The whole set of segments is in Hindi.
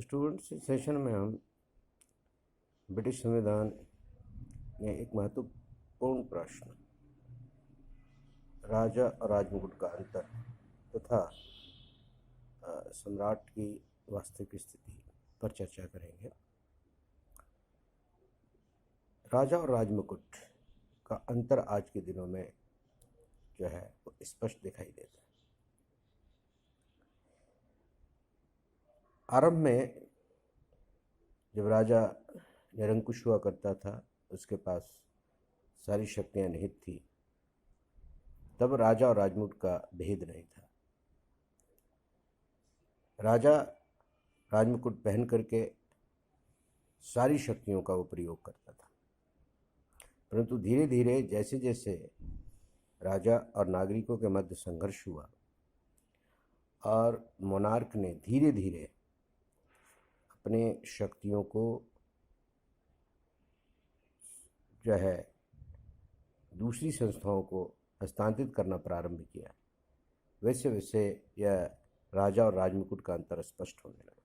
स्टूडेंट्स, इस सेशन में हम ब्रिटिश संविधान में एक महत्वपूर्ण प्रश्न राजा और राजमुकुट का अंतर तथा सम्राट की वास्तविक स्थिति पर चर्चा करेंगे। राजा और राजमुकुट का अंतर आज के दिनों में जो है वो स्पष्ट दिखाई देता है। आरंभ में जब राजा निरंकुश हुआ करता था, उसके पास सारी शक्तियां निहित थी, तब राजा और राजमुकुट का भेद नहीं था। राजा राजमुकुट पहन करके सारी शक्तियों का वो प्रयोग करता था, परंतु धीरे धीरे जैसे जैसे राजा और नागरिकों के मध्य संघर्ष हुआ और मोनार्क ने धीरे धीरे अपने शक्तियों को जो है दूसरी संस्थाओं को हस्तांतरित करना प्रारंभ किया, वैसे वैसे यह राजा और राजमुकुट का अंतर स्पष्ट होने लगा।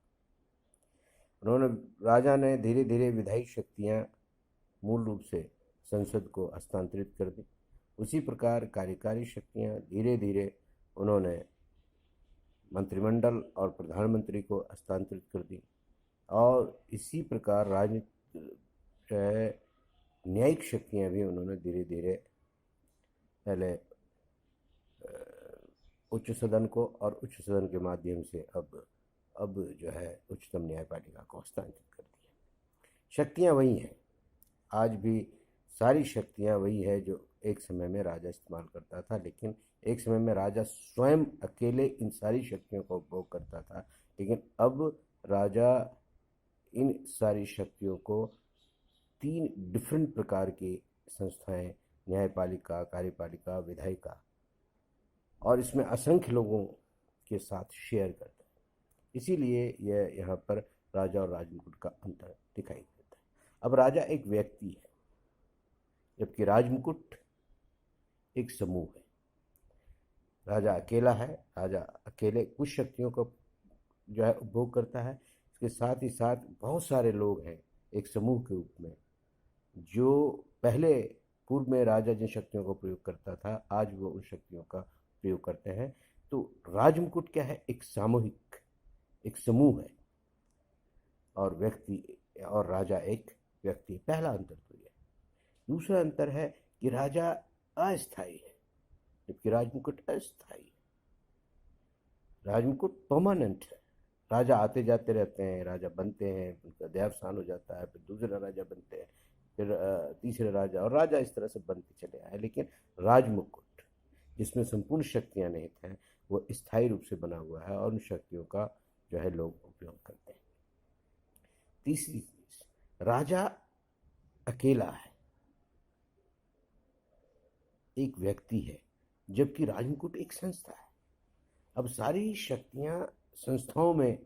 राजा ने धीरे धीरे विधायी शक्तियां मूल रूप से संसद को हस्तांतरित कर दी। उसी प्रकार कार्यकारी शक्तियां धीरे धीरे उन्होंने मंत्रिमंडल और प्रधानमंत्री को हस्तांतरित कर दी, और इसी प्रकार न्यायिक शक्तियां भी उन्होंने धीरे धीरे पहले उच्च सदन को और उच्च सदन के माध्यम से अब जो है उच्चतम न्यायपालिका को हस्तांतरित कर दिया। शक्तियां वही हैं, आज भी सारी शक्तियां वही है जो एक समय में राजा इस्तेमाल करता था, लेकिन एक समय में राजा स्वयं अकेले इन सारी शक्तियों का उपभोग करता था, लेकिन अब राजा इन सारी शक्तियों को 3 डिफरेंट प्रकार की संस्थाएं, न्यायपालिका, कार्यपालिका, विधायिका, और इसमें असंख्य लोगों के साथ शेयर करता है। इसीलिए यह यहाँ पर राजा और राजमुकुट का अंतर दिखाई देता है। अब राजा एक व्यक्ति है, जबकि राजमुकुट एक समूह है। राजा अकेला है, राजा अकेले कुछ शक्तियों को जो है उपभोग करता है। इसके साथ ही साथ बहुत सारे लोग हैं एक समूह के रूप में, जो पहले पूर्व में राजा जिन शक्तियों का प्रयोग करता था, आज वो उन शक्तियों का प्रयोग करते हैं। तो राजमुकुट क्या है? एक सामूहिक, एक समूह है, और व्यक्ति और राजा एक व्यक्ति। पहला अंतर तो यह। दूसरा अंतर है कि राजा अस्थायी है, जबकि राजमुकुट अस्थायी है। राजमुकुट परमानेंट है। राजा आते जाते रहते हैं, राजा बनते हैं, उनका देहावसान हो जाता है, फिर दूसरे राजा बनते हैं, फिर तीसरे राजा, और राजा इस तरह से बनते चले आए। लेकिन राजमुकुट जिसमें संपूर्ण शक्तियां निहित हैं, वो स्थायी रूप से बना हुआ है, और उन शक्तियों का जो है लोग उपयोग करते हैं। तीसरी चीज, राजा अकेला है, एक व्यक्ति है, जबकि राजमुकुट एक संस्था है। अब सारी शक्तियां संस्थाओं में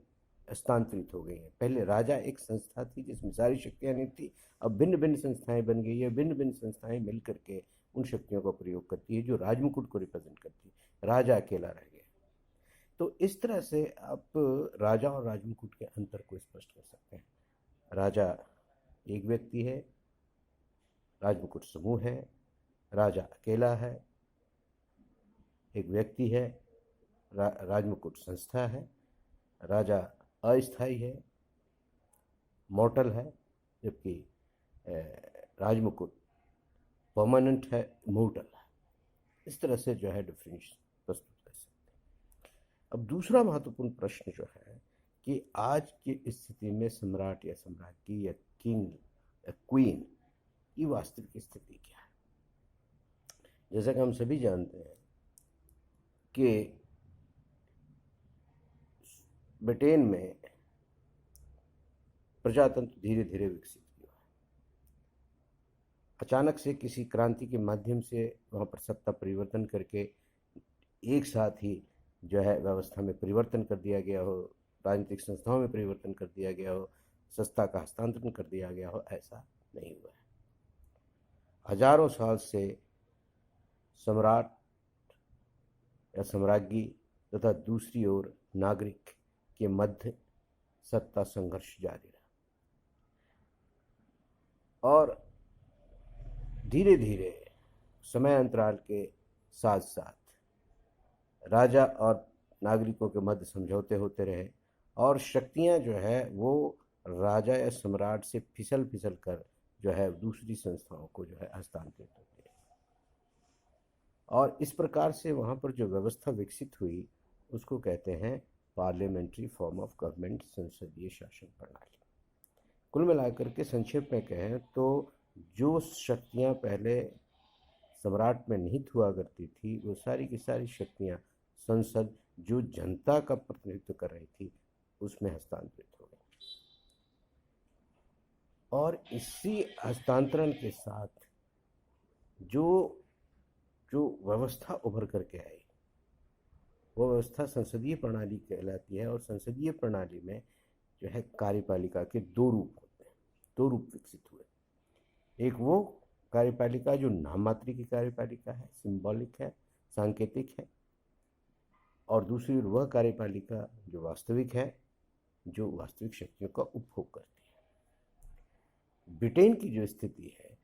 हस्तांतरित हो गई हैं। पहले राजा एक संस्था थी जिसमें सारी शक्तियां नहीं थी, अब भिन्न भिन्न संस्थाएं बन गई है। भिन्न भिन्न संस्थाएं मिलकर के उन शक्तियों का प्रयोग करती है जो राजमुकुट को रिप्रेजेंट करती है। राजा अकेला रह गया। तो इस तरह से आप राजा और राजमुकुट के अंतर को स्पष्ट कर सकते हैं। राजा एक व्यक्ति है, राजमुकुट समूह है। राजा अकेला है, एक व्यक्ति है, राजमुकुट संस्था है। राजा अस्थायी है, मॉर्टल है, जबकि राजमुकुट परमानेंट है, इमोर्टल है। इस तरह से जो है डिफरेंस प्रस्तुत कर सकते हैं। अब दूसरा महत्वपूर्ण प्रश्न जो है कि आज की स्थिति में सम्राट या सम्राज्ञी या किंग या क्वीन की वास्तविक स्थिति क्या है। जैसा कि हम सभी जानते हैं कि ब्रिटेन में प्रजातंत्र धीरे धीरे विकसित हुआ है। अचानक से किसी क्रांति के माध्यम से वहाँ पर सत्ता परिवर्तन करके एक साथ ही जो है व्यवस्था में परिवर्तन कर दिया गया हो, राजनीतिक संस्थाओं में परिवर्तन कर दिया गया हो, सत्ता का हस्तांतरण कर दिया गया हो, ऐसा नहीं हुआ है। हजारों साल से सम्राट या सम्राज्ञी तथा दूसरी ओर नागरिक के मध्य सत्ता संघर्ष जारी रहा और धीरे धीरे समय अंतराल के साथ साथ राजा और नागरिकों के मध्य समझौते होते रहे और शक्तियां जो है वो राजा या सम्राट से फिसल फिसल कर जो है दूसरी संस्थाओं को जो है हस्तांतरित होती है। और इस प्रकार से वहाँ पर जो व्यवस्था विकसित हुई उसको कहते हैं पार्लियामेंट्री फॉर्म ऑफ गवर्नमेंट, संसदीय शासन प्रणाली। कुल मिलाकर के संक्षेप में कहें तो जो शक्तियाँ पहले सम्राट में निहित हुआ करती थी वो सारी की सारी शक्तियाँ संसद, जो जनता का प्रतिनिधित्व कर रही थी, उसमें हस्तांतरित हो गई। और इसी हस्तांतरण के साथ जो जो व्यवस्था उभर करके आई वो व्यवस्था संसदीय प्रणाली कहलाती है। और संसदीय प्रणाली में जो है कार्यपालिका के दो रूप होते हैं, दो रूप विकसित हुए। एक वो कार्यपालिका जो नाम मात्र की कार्यपालिका है, सिंबॉलिक है, सांकेतिक है, और दूसरी वह कार्यपालिका जो वास्तविक है, जो वास्तविक शक्तियों का उपभोग करती है। ब्रिटेन की जो स्थिति है,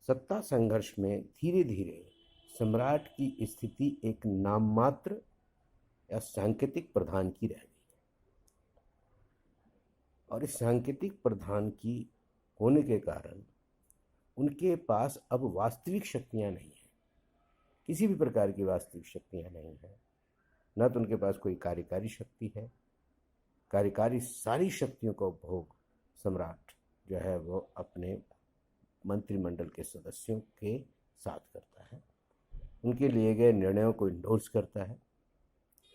सत्ता संघर्ष में धीरे धीरे सम्राट की स्थिति एक नाम मात्र या सांकेतिक प्रधान की रह गई और इस सांकेतिक प्रधान की होने के कारण उनके पास अब वास्तविक शक्तियां नहीं हैं, किसी भी प्रकार की वास्तविक शक्तियां नहीं हैं। न तो उनके पास कोई कार्यकारी शक्ति है, कार्यकारी सारी शक्तियों का उपभोग सम्राट जो है वो अपने मंत्रिमंडल के सदस्यों के साथ करता है, उनके लिए गए निर्णयों को इंडोर्स करता है,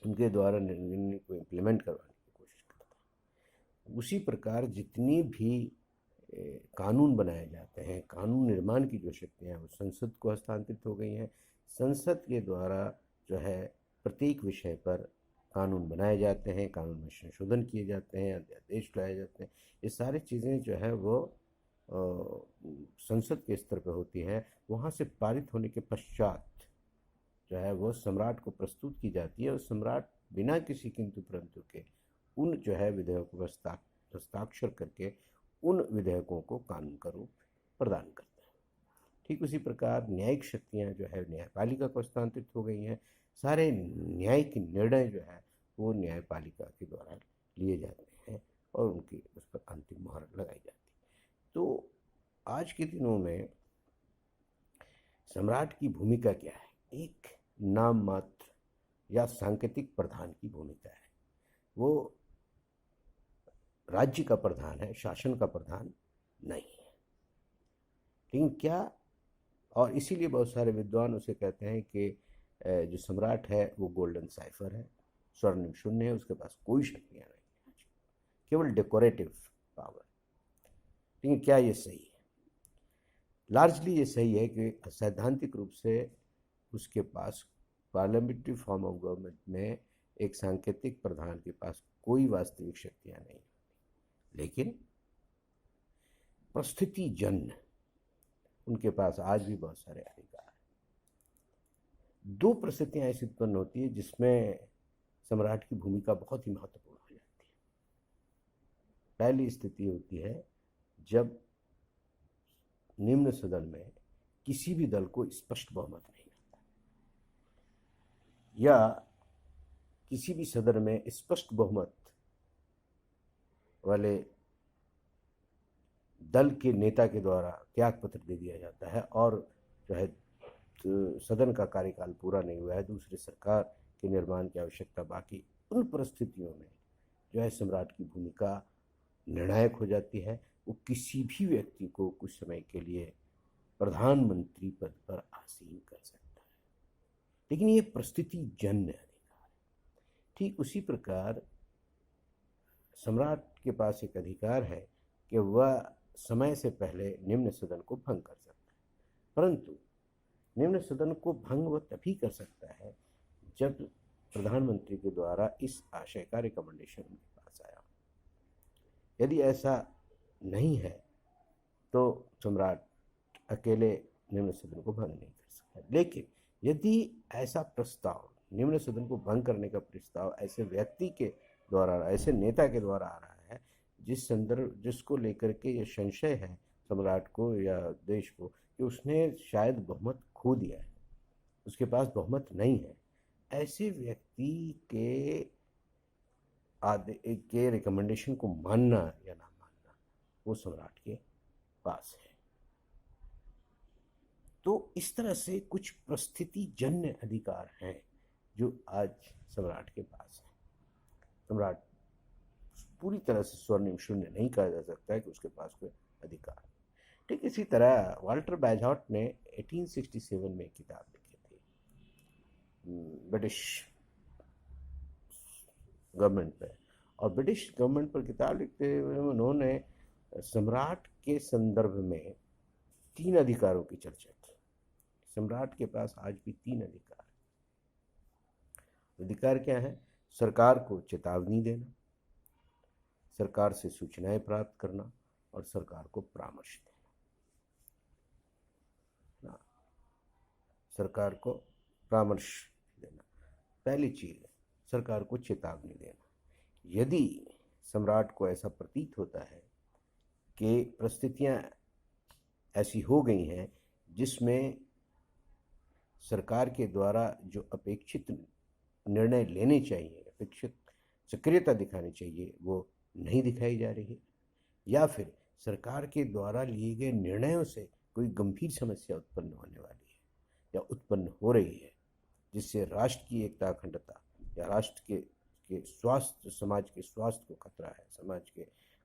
उनके द्वारा निर्णय को इम्प्लीमेंट करवाने की कोशिश करता है। उसी प्रकार जितनी भी कानून बनाए जाते हैं, कानून निर्माण की जो शक्तियाँ हैं वो संसद को हस्तांतरित हो गई हैं। संसद के द्वारा जो है प्रत्येक विषय पर कानून बनाए जाते हैं, कानून में संशोधन किए जाते हैं, अध्यादेश लाए जाते हैं। ये सारी चीज़ें जो है वो संसद के स्तर पर होती हैं। वहाँ से पारित होने के पश्चात जो है वो सम्राट को प्रस्तुत की जाती है और सम्राट बिना किसी किंतु परंतु के उन जो है विधेयकों पर हस्ताक्षर करके उन विधेयकों को कानून का रूप प्रदान करता है। ठीक उसी प्रकार न्यायिक शक्तियाँ जो है न्यायपालिका को हस्तांतरित हो गई हैं। सारे न्यायिक निर्णय जो है वो न्यायपालिका के द्वारा लिए जाते हैं और उनकी उस पर अंतिम मोहर लगाई जाती है। तो आज के दिनों में सम्राट की भूमिका क्या है? एक नाम मात्र या सांकेतिक प्रधान की भूमिका है। वो राज्य का प्रधान है, शासन का प्रधान नहीं है। लेकिन क्या, और इसीलिए बहुत सारे विद्वान उसे कहते हैं कि जो सम्राट है वो गोल्डन साइफर है, स्वर्णिम शून्य है, उसके पास कोई शक्तियाँ नहीं, केवल डेकोरेटिव पावर। लेकिन क्या ये सही है? लार्जली ये सही है कि सैद्धांतिक रूप से उसके पास पार्लियामेंट्री फॉर्म ऑफ गवर्नमेंट में एक सांकेतिक प्रधान के पास कोई वास्तविक शक्तियाँ नहीं, लेकिन परिस्थिति जन्य उनके पास आज भी बहुत सारे अधिकार हैं। दो परिस्थितियाँ ऐसी उत्पन्न होती है जिसमें सम्राट की भूमिका बहुत ही महत्वपूर्ण हो जाती है। पहली स्थिति होती है जब निम्न सदन में किसी भी दल को स्पष्ट बहुमत नहीं मिलता या किसी भी सदन में स्पष्ट बहुमत वाले दल के नेता के द्वारा त्याग पत्र दे दिया जाता है और जो है सदन का कार्यकाल पूरा नहीं हुआ है, दूसरी सरकार के निर्माण की आवश्यकता बाकी। उन परिस्थितियों में जो है सम्राट की भूमिका निर्णायक हो जाती है। वो किसी भी व्यक्ति को कुछ समय के लिए प्रधानमंत्री पद पर आसीन कर सकता है, लेकिन ये परिस्थिति जन्य अधिकार है। ठीक उसी प्रकार सम्राट के पास एक अधिकार है कि वह समय से पहले निम्न सदन को भंग कर सकता है, परंतु निम्न सदन को भंग वह तभी कर सकता है जब प्रधानमंत्री के द्वारा इस आशय का रिकमेंडेशन उनके पास आया। यदि ऐसा नहीं है तो सम्राट अकेले निम्न सदन को भंग नहीं कर सकता। लेकिन यदि ऐसा प्रस्ताव, निम्न सदन को भंग करने का प्रस्ताव ऐसे व्यक्ति के द्वारा, ऐसे नेता के द्वारा आ रहा है जिसको लेकर के ये संशय है सम्राट को या देश को कि उसने शायद बहुमत खो दिया है, उसके पास बहुमत नहीं है। ऐसे व्यक्ति के रिकमेंडेशन को मानना या ना मानना वो सम्राट के पास है। तो इस तरह से कुछ परिस्थिति जन्य अधिकार हैं जो आज सम्राट के पास है। सम्राट पूरी तरह से स्वर्णिम शून्य नहीं कहा जा सकता है कि उसके पास कोई अधिकार। ठीक इसी तरह वाल्टर बैजॉट ने 1867 में एक किताब लिखी थी ब्रिटिश गवर्नमेंट पे, और ब्रिटिश गवर्नमेंट पर किताब लिखते हुए उन्होंने सम्राट के संदर्भ में 3 अधिकारों की चर्चा की। सम्राट के पास आज भी 3 अधिकार। अधिकार क्या है? सरकार को चेतावनी देना, सरकार से सूचनाएं प्राप्त करना और सरकार को परामर्श देना। सरकार को परामर्श देना पहली चीज है, सरकार को चेतावनी देना। यदि सम्राट को ऐसा प्रतीत होता है कि परिस्थितियां ऐसी हो गई हैं जिसमें सरकार के द्वारा जो अपेक्षित निर्णय लेने चाहिए, अपेक्षित सक्रियता दिखानी चाहिए, वो नहीं दिखाई जा रही है, या फिर सरकार के द्वारा लिए गए निर्णयों से कोई गंभीर समस्या उत्पन्न होने वाली है या उत्पन्न हो रही है, जिससे राष्ट्र की एकता अखंडता या राष्ट्र के स्वास्थ्य, समाज के स्वास्थ्य को खतरा है, समाज के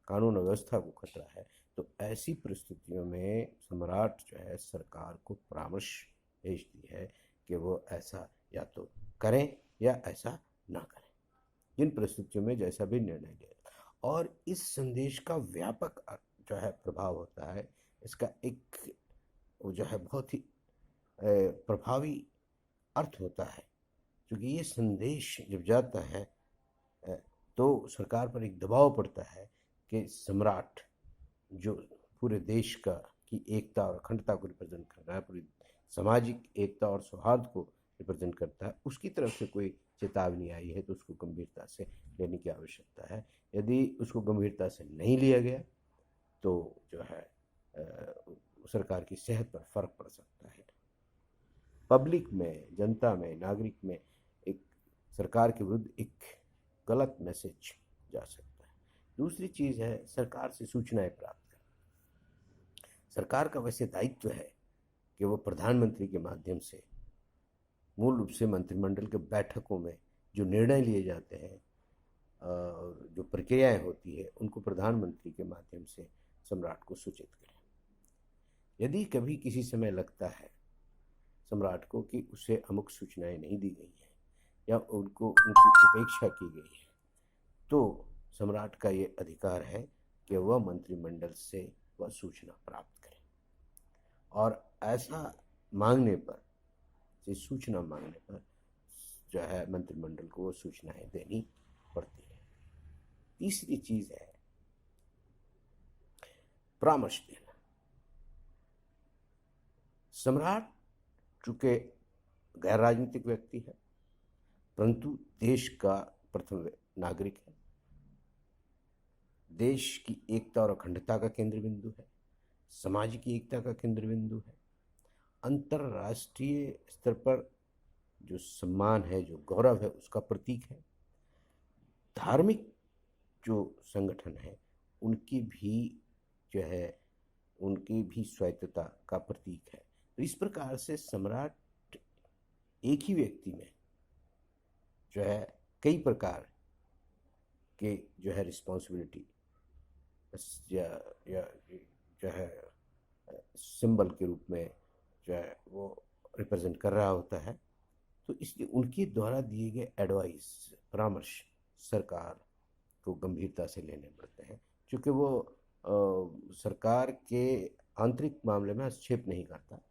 कानून व्यवस्था को खतरा है, तो ऐसी परिस्थितियों में सम्राट जो है सरकार को परामर्श भेजती है कि वो ऐसा या तो करें या ऐसा ना करें, जिन परिस्थितियों में जैसा भी निर्णय ले। और इस संदेश का व्यापक जो है प्रभाव होता है, इसका एक जो है बहुत ही प्रभावी अर्थ होता है, क्योंकि ये संदेश जब जाता है तो सरकार पर एक दबाव पड़ता है कि सम्राट जो पूरे देश की एकता और अखंडता को रिप्रेजेंट कर रहा है, पूरी सामाजिक एकता और सौहार्द को रिप्रेजेंट करता है, उसकी तरफ से कोई चेतावनी आई है तो उसको गंभीरता से लेने की आवश्यकता है। यदि उसको गंभीरता से नहीं लिया गया तो जो है सरकार की सेहत पर फर्क पड़ सकता है। पब्लिक में, जनता में, नागरिक में एक सरकार के विरुद्ध एक गलत मैसेज जा सकता है। दूसरी चीज़ है सरकार से सूचनाएं प्राप्त करना। सरकार का वैसे दायित्व है कि वो प्रधानमंत्री के माध्यम से, मूल रूप से मंत्रिमंडल के बैठकों में जो निर्णय लिए जाते हैं, जो प्रक्रियाएं होती है, उनको प्रधानमंत्री के माध्यम से सम्राट को सूचित करें। यदि कभी किसी समय लगता है सम्राट को कि उसे अमुक सूचनाएं नहीं दी गई हैं या उनकी उपेक्षा की गई है, तो सम्राट का ये अधिकार है कि वह मंत्रिमंडल से वह सूचना प्राप्त करें, और ऐसा मांगने पर, सूचना मांगने पर जो है मंत्रिमंडल को वो सूचनाएं देनी पड़ती है। तीसरी चीज है परामर्श देना। सम्राट चूंकि गैर राजनीतिक व्यक्ति है, परंतु देश का प्रथम नागरिक है, देश की एकता और अखंडता का केंद्र बिंदु है, समाज की एकता का केंद्र बिंदु है, अंतर्राष्ट्रीय स्तर पर जो सम्मान है, जो गौरव है, उसका प्रतीक है, धार्मिक जो संगठन है उनकी भी स्वायत्तता का प्रतीक है। तो इस प्रकार से सम्राट एक ही व्यक्ति में जो है कई प्रकार के जो है रिस्पॉन्सिबिलिटी या जो है सिंबल के रूप में जो है वो रिप्रेजेंट कर रहा होता है। तो इसलिए उनके द्वारा दिए गए एडवाइस, परामर्श सरकार को गंभीरता से लेने पड़ते हैं, क्योंकि वो सरकार के आंतरिक मामले में हस्तक्षेप नहीं करता,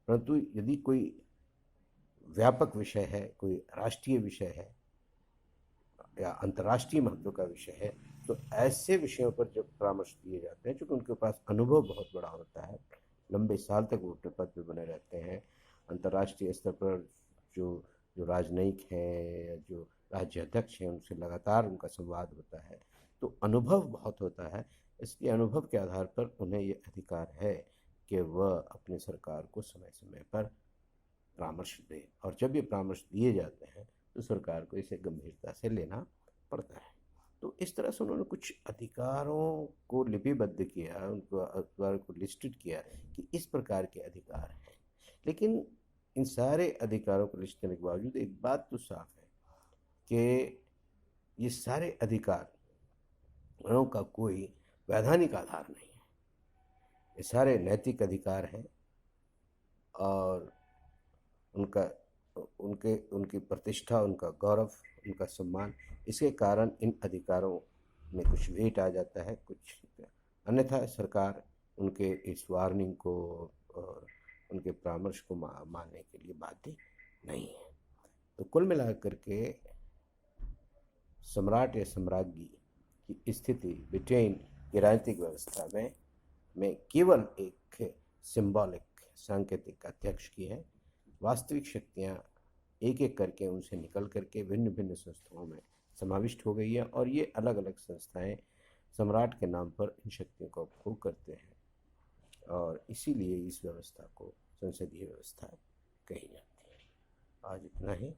परंतु यदि कोई व्यापक विषय है, कोई राष्ट्रीय विषय है या अंतर्राष्ट्रीय महत्व का विषय है, तो ऐसे विषयों पर जब परामर्श दिए जाते हैं, क्योंकि उनके पास अनुभव बहुत बड़ा होता है, लंबे साल तक वो पद पे बने रहते हैं, अंतर्राष्ट्रीय स्तर पर जो राजनयिक हैं या जो राज्य अध्यक्ष हैं उनसे लगातार उनका संवाद होता है, तो अनुभव बहुत होता है। इसलिए अनुभव के आधार पर उन्हें ये अधिकार है कि वह अपनी सरकार को समय समय पर परामर्श दे, और जब ये परामर्श दिए जाते हैं तो सरकार को इसे गंभीरता से लेना पड़ता है। तो इस तरह से उन्होंने कुछ अधिकारों को लिपिबद्ध किया, उनको अधिकार को लिस्टेड किया कि इस प्रकार के अधिकार हैं। लेकिन इन सारे अधिकारों को लिस्ट करने के बावजूद एक बात तो साफ है कि ये सारे अधिकारों का कोई वैधानिक आधार नहीं है। ये सारे नैतिक अधिकार हैं और उनका उनकी प्रतिष्ठा, उनका गौरव, उनका सम्मान, इसके कारण इन अधिकारों में कुछ वेट आ जाता है, कुछ अन्यथा सरकार उनके इस वार्निंग को और उनके परामर्श को मानने के लिए बाध्य नहीं है। तो कुल मिलाकर के सम्राट या सम्राज्ञी की स्थिति ब्रिटेन की राजनीतिक व्यवस्था में केवल एक सिंबॉलिक सांकेतिक अध्यक्ष की है। वास्तविक शक्तियाँ एक एक करके उनसे निकल करके भिन्न भिन्न संस्थाओं में समाविष्ट हो गई है, और ये अलग अलग संस्थाएं सम्राट के नाम पर इन शक्तियों का उपभोग करते हैं, और इसीलिए इस व्यवस्था को संसदीय व्यवस्था कही जाती है। आज इतना ही।